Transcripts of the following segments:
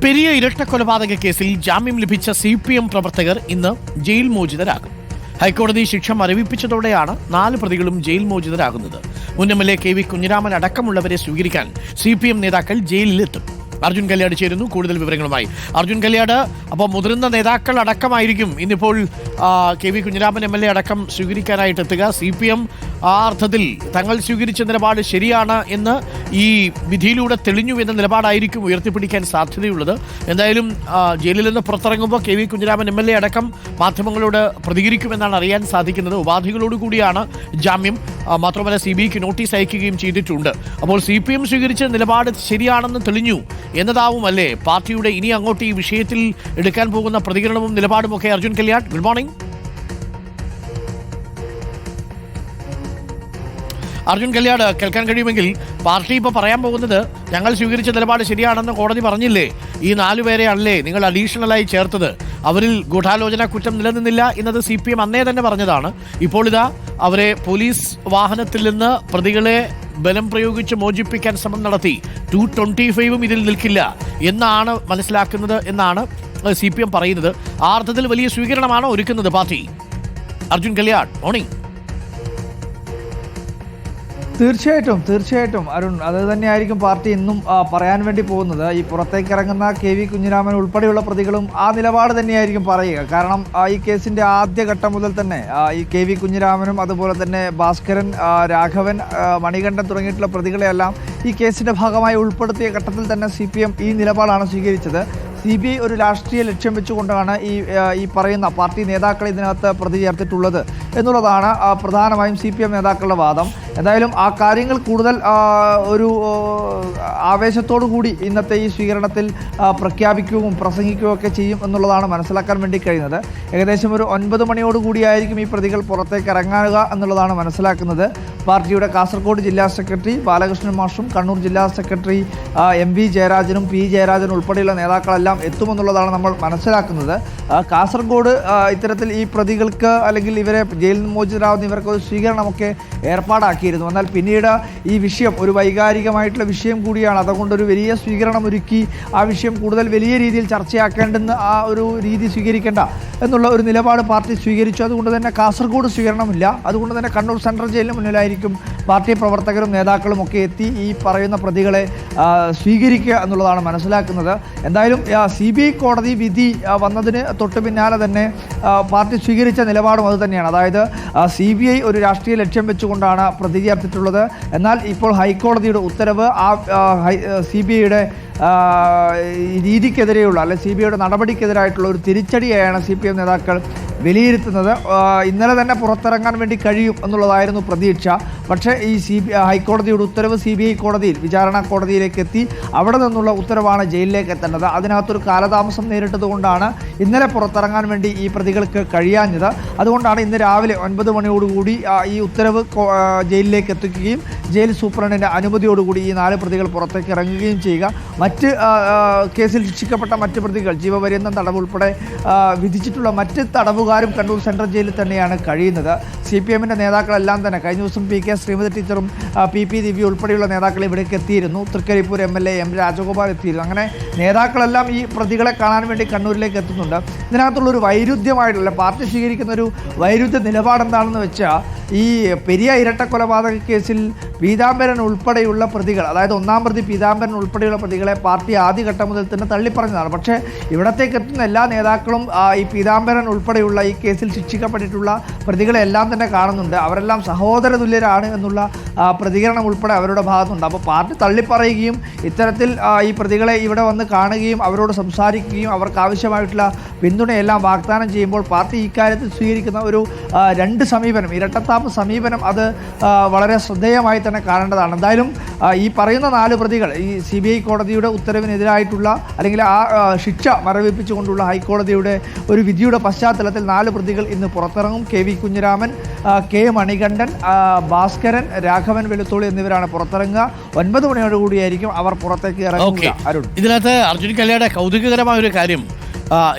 പെരിയ ഇരട്ട കൊലപാതക കേസിൽ ജാമ്യം ലഭിച്ച CPM പ്രവർത്തകർ ഇന്ന് ജയിൽ മോചിതരാകും. ഹൈക്കോടതി ശിക്ഷ മരവിപ്പിച്ചതോടെയാണ് 4 പ്രതികളും ജയിൽ മോചിതരാകുന്നത്. മുൻ MLA KV കുഞ്ഞിരാമൻ അടക്കമുള്ളവരെ സ്വീകരിക്കാൻ CPM നേതാക്കൾ ജയിലിലെത്തും. അർജുൻ കല്യാട് ചേരുന്നു കൂടുതൽ വിവരങ്ങളുമായി. അർജുൻ കല്യാട്, അപ്പോൾ മുതിർന്ന നേതാക്കൾ അടക്കമായിരിക്കും ഇന്നിപ്പോൾ KV കുഞ്ഞിരാമൻ MLA അടക്കം സ്വീകരിക്കാനായിട്ട് എത്തുക. CPM ആ അർത്ഥത്തിൽ തങ്ങൾ സ്വീകരിച്ച നിലപാട് ശരിയാണ് എന്ന് ഈ വിധിയിലൂടെ തെളിഞ്ഞു എന്ന നിലപാടായിരിക്കും ഉയർത്തിപ്പിടിക്കാൻ സാധ്യതയുള്ളത്. എന്തായാലും ജയിലിൽ നിന്ന് പുറത്തിറങ്ങുമ്പോൾ KV കുഞ്ഞിരാമൻ MLA അടക്കം മാധ്യമങ്ങളോട് പ്രതികരിക്കുമെന്നാണ് അറിയാൻ സാധിക്കുന്നത്. ഉപാധികളോടുകൂടിയാണ് ജാമ്യം. മാത്രമല്ല CBIക്ക് നോട്ടീസ് അയക്കുകയും ചെയ്തിട്ടുണ്ട്. അപ്പോൾ CPM സ്വീകരിച്ച നിലപാട് ശരിയാണെന്ന് തെളിഞ്ഞു എന്നതാവുമല്ലേ പാർട്ടിയുടെ ഇനി അങ്ങോട്ട് ഈ വിഷയത്തിൽ എടുക്കാൻ പോകുന്ന പ്രതികരണവും നിലപാടുമൊക്കെ? Arjun Kalyad, good morning. അർജുൻ കല്യാട്, കേൾക്കാൻ കഴിയുമെങ്കിൽ പാർട്ടി ഇപ്പോൾ പറയാൻ പോകുന്നത് ഞങ്ങൾ സ്വീകരിച്ച നിലപാട് ശരിയാണെന്ന് കോടതി പറഞ്ഞില്ലേ, ഈ 4 പേരെയാണല്ലേ നിങ്ങൾ അഡീഷണലായി ചേർത്തത്, അവരിൽ ഗൂഢാലോചന കുറ്റം നിലനിന്നില്ല എന്നത് CPM അന്നേ തന്നെ പറഞ്ഞതാണ്. ഇപ്പോൾ ഇതാ അവരെ പോലീസ് വാഹനത്തിൽ നിന്ന് പ്രതികളെ ബലം പ്രയോഗിച്ച് മോചിപ്പിക്കാൻ ശ്രമം നടത്തി. 225 ഇതിൽ നിൽക്കില്ല എന്നാണ് മനസ്സിലാക്കുന്നത് എന്നാണ് CPM പറയുന്നത്. ആ അർത്ഥത്തിൽ വലിയ സ്വീകരണമാണോ ഒരുക്കുന്നത് പാർട്ടി? അർജുൻ കല്യാട്, മോർണിംഗ്. തീർച്ചയായിട്ടും അരുൺ, അത് തന്നെയായിരിക്കും പാർട്ടി ഇന്നും പറയാൻ വേണ്ടി പോകുന്നത്. ഈ പുറത്തേക്ക് ഇറങ്ങുന്ന KV കുഞ്ഞിരാമൻ ഉൾപ്പെടെയുള്ള പ്രതികളും ആ നിലപാട് തന്നെയായിരിക്കും പറയുക. കാരണം ഈ കേസിൻ്റെ ആദ്യഘട്ടം മുതൽ തന്നെ ഈ KV കുഞ്ഞിരാമനും അതുപോലെ തന്നെ ഭാസ്കരൻ, രാഘവൻ, മണികണ്ഠൻ തുടങ്ങിയിട്ടുള്ള പ്രതികളെയെല്ലാം ഈ കേസിൻ്റെ ഭാഗമായി ഉൾപ്പെടുത്തിയ ഘട്ടത്തിൽ തന്നെ CPM ഈ നിലപാടാണ് സ്വീകരിച്ചത്. CBI ഒരു രാഷ്ട്രീയ ലക്ഷ്യം വെച്ചുകൊണ്ടാണ് ഈ പറയുന്ന പാർട്ടി നേതാക്കളെ ഇതിനകത്ത് പ്രതി ചേർത്തിട്ടുള്ളത് എന്നുള്ളതാണ് പ്രധാനമായും CPM നേതാക്കളുടെ വാദം. എന്തായാലും ആ കാര്യങ്ങൾ കൂടുതൽ ഒരു ആവേശത്തോടു കൂടി ഇന്നത്തെ ഈ സ്വീകരണത്തിൽ പ്രഖ്യാപിക്കുകയും പ്രസംഗിക്കുകയും ഒക്കെ ചെയ്യും എന്നുള്ളതാണ് മനസ്സിലാക്കാൻ വേണ്ടി കഴിയുന്നത്. ഏകദേശം ഒരു 9 മണിയോടുകൂടിയായിരിക്കും ഈ പ്രതികൾ പുറത്തേക്ക് ഇറങ്ങുക എന്നുള്ളതാണ് മനസ്സിലാക്കുന്നത്. പാർട്ടിയുടെ കാസർഗോഡ് ജില്ലാ സെക്രട്ടറി ബാലകൃഷ്ണൻ മാഷും കണ്ണൂർ ജില്ലാ സെക്രട്ടറി MV ജയരാജനും P ജയരാജനും ഉൾപ്പെടെയുള്ള നേതാക്കളെല്ലാം എത്തുമെന്നുള്ളതാണ് നമ്മൾ മനസ്സിലാക്കുന്നത്. കാസർഗോഡ് ഇത്തരത്തിൽ ഈ പ്രതികൾക്ക് അല്ലെങ്കിൽ ഇവരെ ജയിലിൽ നിന്ന് മോചിതരാകുന്ന ഇവർക്ക് ഒരു സ്വീകരണമൊക്കെ ഏർപ്പാടാക്കിയിരുന്നു. എന്നാൽ പിന്നീട് ഈ വിഷയം ഒരു വൈകാരികമായിട്ടുള്ള വിഷയം കൂടിയാണ്. അതുകൊണ്ടൊരു വലിയ സ്വീകരണം ഒരുക്കി ആ വിഷയം കൂടുതൽ വലിയ രീതിയിൽ ചർച്ചയാക്കേണ്ടെന്ന് ആ ഒരു രീതി സ്വീകരിക്കേണ്ട എന്നുള്ള ഒരു നിലപാട് പാർട്ടി സ്വീകരിച്ചു. അതുകൊണ്ട് തന്നെ കാസർഗോഡ് സ്വീകരണമില്ല. അതുകൊണ്ട് തന്നെ കണ്ണൂർ സെൻട്രൽ ജയിലിന് മുന്നിലായിരിക്കും പാർട്ടി പ്രവർത്തകരും നേതാക്കളും ഒക്കെ എത്തി ഈ പറയുന്ന പ്രതികളെ സ്വീകരിക്കുക എന്നുള്ളതാണ് മനസ്സിലാക്കുന്നത്. എന്തായാലും CBI കോടതി വിധി വന്നതിന് തൊട്ട് പിന്നാലെ തന്നെ പാർട്ടി സ്വീകരിച്ച നിലപാടും അത് തന്നെയാണ്. അതായത് CBI ഒരു രാഷ്ട്രീയ ലക്ഷ്യം വെച്ചുകൊണ്ടാണ് പ്രതി ചേർത്തിട്ടുള്ളത്. എന്നാൽ ഇപ്പോൾ ഹൈക്കോടതിയുടെ ഉത്തരവ് CBIയുടെ രീതിക്കെതിരെയുള്ള അല്ലെങ്കിൽ CBIയുടെ നടപടിക്കെതിരായിട്ടുള്ള ഒരു തിരിച്ചടിയായാണ് CPM നേതാക്കൾ വിലയിരുത്തുന്നത്. ഇന്നലെ തന്നെ പുറത്തിറങ്ങാൻ വേണ്ടി കഴിയും എന്നുള്ളതായിരുന്നു പ്രതീക്ഷ. പക്ഷേ ഈ ഹൈക്കോടതിയുടെ ഉത്തരവ് CBI കോടതിയിൽ വിചാരണ കോടതിയിലേക്ക് എത്തി. അവിടെ നിന്നുള്ള ഉത്തരവാണ് ജയിലിലേക്ക് എത്തേണ്ടത്. അതിനകത്തൊരു കാലതാമസം നേരിട്ടതുകൊണ്ടാണ് ഇന്നലെ പുറത്തിറങ്ങാൻ വേണ്ടി ഈ പ്രതികൾക്ക് കഴിയാഞ്ഞത്. അതുകൊണ്ടാണ് ഇന്ന് രാവിലെ 9 മണിയോടുകൂടി ഈ ഉത്തരവ് ജയിലിലേക്ക് എത്തിക്കുകയും ജയിൽ സൂപ്രണ്ടിൻ്റെ അനുമതിയോടുകൂടി ഈ 4 പ്രതികൾ പുറത്തേക്ക് ഇറങ്ങുകയും ചെയ്യുക. മറ്റ് കേസിൽ ശിക്ഷിക്കപ്പെട്ട മറ്റ് പ്രതികൾ ജീവപര്യന്തം തടവ് ഉൾപ്പെടെ വിധിച്ചിട്ടുള്ള മറ്റ് തടവുകാരും കണ്ണൂർ സെൻട്രൽ ജയിലിൽ തന്നെയാണ് കഴിയുന്നത്. CPMൻ്റെ നേതാക്കളെല്ലാം തന്നെ കഴിഞ്ഞ ദിവസം PK ശ്രീമതി ടീച്ചറും PP ദിവ്യ ഉൾപ്പെടെയുള്ള നേതാക്കൾ ഇവിടേക്ക് എത്തിയിരുന്നു. തൃക്കരിപ്പൂർ MLA M രാജഗോപാൽ എത്തിയിരുന്നു. അങ്ങനെ നേതാക്കളെല്ലാം ഈ പ്രതികളെ കാണാൻ വേണ്ടി കണ്ണൂരിലേക്ക് എത്തുന്നുണ്ട്. ഇതിനകത്തുള്ളൊരു വൈരുദ്ധ്യമായിട്ടുള്ള പാർട്ടി സ്വീകരിക്കുന്ന ഒരു വൈരുദ്ധ്യ നിലപാടെന്താണെന്ന് വെച്ചാൽ ഈ പെരിയ ഇരട്ട കൊലപാതക കേസിൽ പീതാംബരൻ ഉൾപ്പെടെയുള്ള പ്രതികൾ, അതായത് 1-ാം പ്രതി പീതാംബരൻ ഉൾപ്പെടെയുള്ള പ്രതികളെ പാർട്ടി ആദ്യഘട്ടം മുതൽ തന്നെ തള്ളിപ്പറഞ്ഞതാണ്. പക്ഷേ ഇവിടത്തേക്ക് എത്തുന്ന എല്ലാ നേതാക്കളും ഈ പീതാംബരൻ ഉൾപ്പെടെയുള്ള ഈ കേസിൽ ശിക്ഷിക്കപ്പെട്ടിട്ടുള്ള പ്രതികളെ എല്ലാം തന്നെ കാണുന്നുണ്ട്. അവരെല്ലാം സഹോദര തുല്യരാണ് എന്നുള്ള പ്രതികരണം ഉൾപ്പെടെ അവരുടെ ഭാഗത്തുണ്ട്. അപ്പോൾ പാർട്ടി തള്ളിപ്പറയുകയും ഇത്തരത്തിൽ ഈ പ്രതികളെ ഇവിടെ വന്ന് കാണുകയും അവരോട് സംസാരിക്കുകയും അവർക്ക് ആവശ്യമായിട്ടുള്ള പിന്തുണയെല്ലാം വാഗ്ദാനം ചെയ്യുമ്പോൾ പാർട്ടി ഇക്കാര്യത്തിൽ സ്വീകരിക്കുന്ന ഒരു 2 സമീപനം, ഇരട്ടത്താപ്പ് സമീപനം, അത് വളരെ ശ്രദ്ധേയമായി തന്നെ കാണേണ്ടതാണ്. എന്തായാലും ഈ പറയുന്ന 4 പ്രതികൾ ഈ CBI കോടതിയുടെ ഉത്തരവിനെതിരായിട്ടുള്ള അല്ലെങ്കിൽ ആ ശിക്ഷ മരവിപ്പിച്ചുകൊണ്ടുള്ള ഹൈക്കോടതിയുടെ ഒരു വിധിയുടെ പശ്ചാത്തലത്തിൽ 4 പ്രതികൾ ഇന്ന് പുറത്തിറങ്ങും. KV കുഞ്ഞിരാമൻ, K മണികണ്ഠൻ, ഭാസ്കരൻ, രാഘവൻ വെളുത്തോളി എന്നിവരാണ് പുറത്തിറങ്ങുക. 9 മണിയോടുകൂടിയായിരിക്കും അവർ പുറത്തേക്ക് ഇറങ്ങുക. ഇതിനകത്ത് അർജുൻ കല്യാട് കൗതുകകരമായ ഒരു കാര്യം,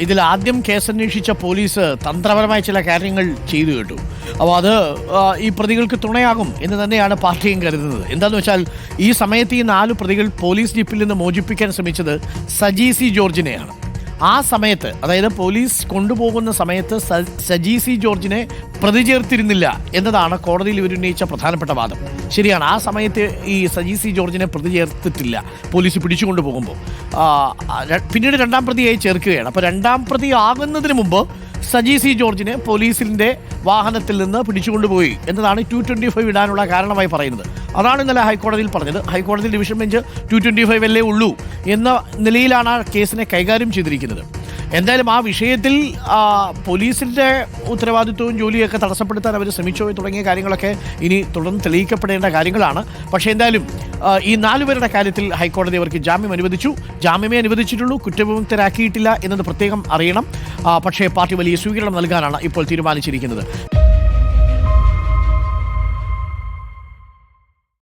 ഇതിൽ ആദ്യം കേസന്വേഷിച്ച പോലീസ് തന്ത്രപരമായ ചില കാര്യങ്ങൾ ചെയ്തു കേട്ടു. അപ്പോൾ അത് ഈ പ്രതികൾക്ക് തുണയാകും എന്ന് തന്നെയാണ് പാർട്ടിയും കരുതുന്നത്. എന്താണെന്ന് വെച്ചാൽ ഈ സമയത്ത് ഈ 4 പ്രതികൾ പോലീസ് ജീപ്പിൽ നിന്ന് മോചിപ്പിക്കാൻ ശ്രമിച്ചത് സജി സി ജോർജിനെയാണ്. ആ സമയത്ത്, അതായത് പോലീസ് കൊണ്ടുപോകുന്ന സമയത്ത് സജി സി ജോർജിനെ പ്രതി ചേർത്തിരുന്നില്ല എന്നതാണ് കോടതിയിൽ ഇവരുന്നയിച്ച പ്രധാനപ്പെട്ട വാദം. ശരിയാണ്, ആ സമയത്ത് ഈ സജി സി ജോർജിനെ പ്രതി ചേർത്തിട്ടില്ല പോലീസ് പിടിച്ചുകൊണ്ടു പോകുമ്പോൾ. പിന്നീട് 2ാം പ്രതിയായി ചേർക്കുകയാണ്. അപ്പോൾ 2ാം പ്രതി ആകുന്നതിന് മുമ്പ് സജി സി ജോർജിനെ പോലീസിൻ്റെ വാഹനത്തിൽ നിന്ന് പിടിച്ചുകൊണ്ടുപോയി എന്നതാണ് 225 ഇടാനുള്ള കാരണമായി പറയുന്നത്. അതാണ് ഇന്നലെ ഹൈക്കോടതിയിൽ പറഞ്ഞത്. ഹൈക്കോടതി ഡിവിഷൻ ബെഞ്ച് 225 അല്ലേ ഉള്ളൂ എന്ന നിലയിലാണ് ആ കേസിനെ കൈകാര്യം ചെയ്തിരിക്കുന്നത്. എന്തായാലും ആ വിഷയത്തിൽ പോലീസിൻ്റെ ഉത്തരവാദിത്വവും ജോലിയൊക്കെ തടസ്സപ്പെടുത്താൻ അവർ ശ്രമിച്ചോ തുടങ്ങിയ കാര്യങ്ങളൊക്കെ ഇനി തുടർന്ന് തെളിയിക്കപ്പെടേണ്ട കാര്യങ്ങളാണ്. പക്ഷേ എന്തായാലും ഈ 4 പേരുടെ കാര്യത്തിൽ ഹൈക്കോടതി അവർക്ക് ജാമ്യം അനുവദിച്ചു. ജാമ്യമേ അനുവദിച്ചിട്ടുള്ളൂ, കുറ്റവിമുക്തരാക്കിയിട്ടില്ല എന്നത് പ്രത്യേകം അറിയണം. പക്ഷേ പാർട്ടി വലിയ സ്വീകരണം നൽകാനാണ് ഇപ്പോൾ തീരുമാനിച്ചിരിക്കുന്നത്.